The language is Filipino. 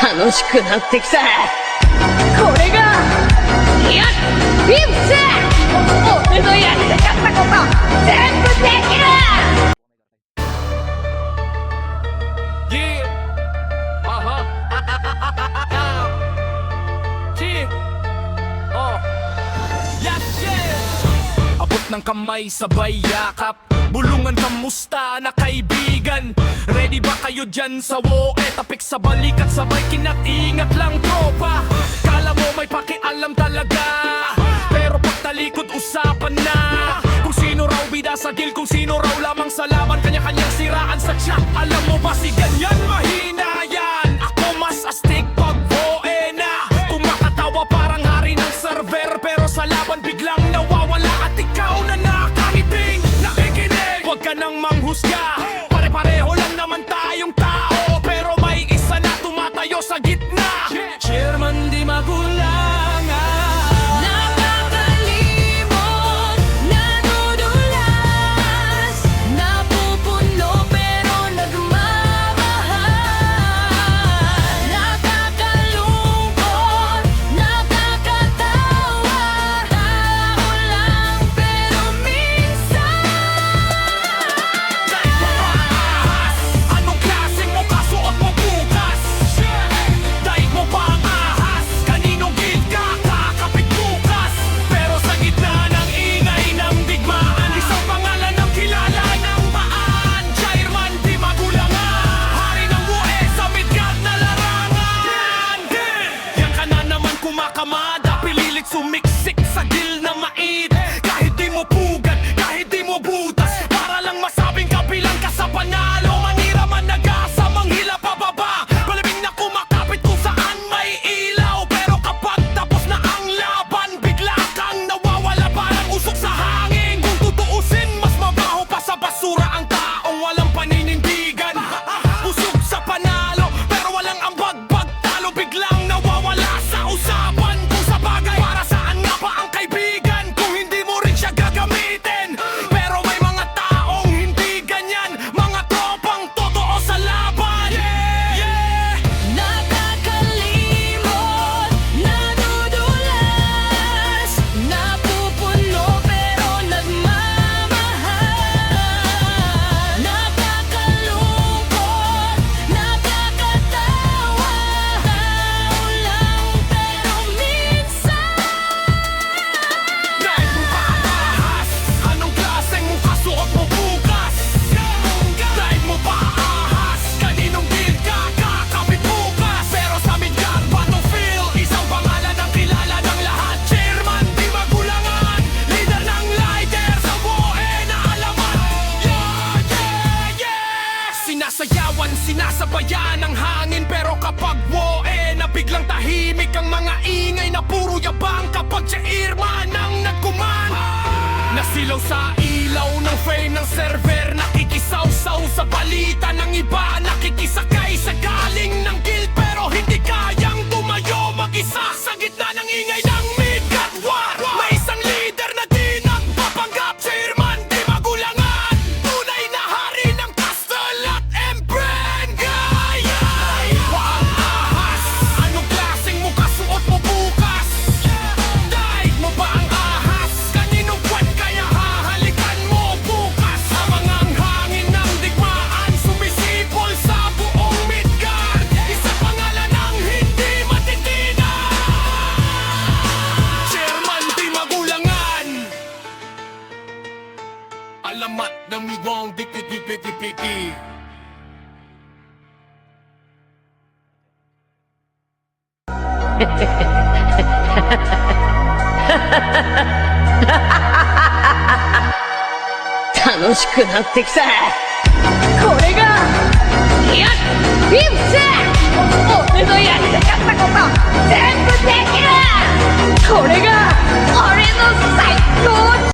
楽しくなってきた。これがいやビームス、俺のやりたかったこと全部できる。Abot ng kamay sabay yakap, bulungan kamusta na kaibigan. Ready ba kayo dyan sa woe? Tapik sa balik at sabay kinat-ingat lang tropa. Kala mo may pakialam talaga, pero pagtalikod usapan na. Kung sino raw bida sa gil, kung sino raw lamang sa laban, kanya-kanyang siraan sa chat. Alam mo ba si ganyan mahina yan? Ako mas astig pag woe na. Kung makatawa parang hari ng server, pero sa laban biglang nawawala. At ikaw na nakakiting, nakikinig, huwag ka nang manghusga. Pare-pareho lang naman tayong tao, pero may isa na tumatayo sa gitna. Chairman di magulangan, nakakalimot, nadudulas, napupuno pero nagmamahal. Nakakalungkot, nakakatawa, tao lang pero minsan. Dahil mapaahas, anong klaseng mukha suot mo bukas? Dahil mo pa ang ahas, kaninong gilid ka kakapit bukas? Pero sa gitna ng ingay ng digmaan, isang pangalan ang kilala ng paan. Chairman di magulangan, hari ng woe sa Midgard na larangan. Yan ka na naman kumakamada, pililit sumiksik sa gil na mait. Kahit di mo pugad, kahit di mo butas, para lang masabing kabilang ka sa panalo. Manira man nag-asa, manghila pababa, balibing na kumakapit kung saan may ilaw. Pero kapag tapos na ang laban, bigla kang nawawala parang usok sa hangin. Kung tutuusin, mas mabaho pa sa basura ang taong walang paninindigan. Usok sa panalo, pero walang ambag pagtalo, biglang nawawala sa usapan. Kung sa bagay, para saan nga ba ang kaibigan kung hindi mo rin siya gagamitin? Pero may mga taong hindi ganyan, mga tropang totoo sa laban. Nakakalimot, nadudulas, napupuno pero nagmamahal. Nakakalungkot, nakakatawa, tao lang pero minsan. Dahil mo pa ahas, anong klaseng mukha suot mo bukas? Dahil mo pa ahas, kaninong gilid ka kakapit bukas? Pero sa Midgard battlefield, isang pangalan ang kilala ng lahat. Chairman di magulangan, leader ng lighter sa woe na alamat. Sinasayawan, sinasabayan ang hangin, pero kapag woe na biglang tahimik ang mga ingay na puro yabang. Kapag chairman ang nagkuman, nasilaw sa ilaw ng fame ng server, nakikisaw-saw sa balita ng iba, nakikisakay sa galing ng guild, pero hindi kayang tumayo mag-isa sa gitna ng ingay ng Midgard War. May isang leader na di nagpapanggap, chairman di magulangan, tunay na hari ng castle at Embrengay. Waang ahas, anong klaseng mukha suot mo bukas? Dahil mo ba ang ahas, kaninong buwan kaya hahalikan mo bukas? Ang mga hangin ng digmaan, sumisipol sa buong Midgard, isang pangalan ang hindi matitinag. Chairman di magulangan, alamat ng migong dikit-dikit-dikit.楽しくなってきた。これがいやビームス、俺のやりたかったこと全部できる。これが俺の最高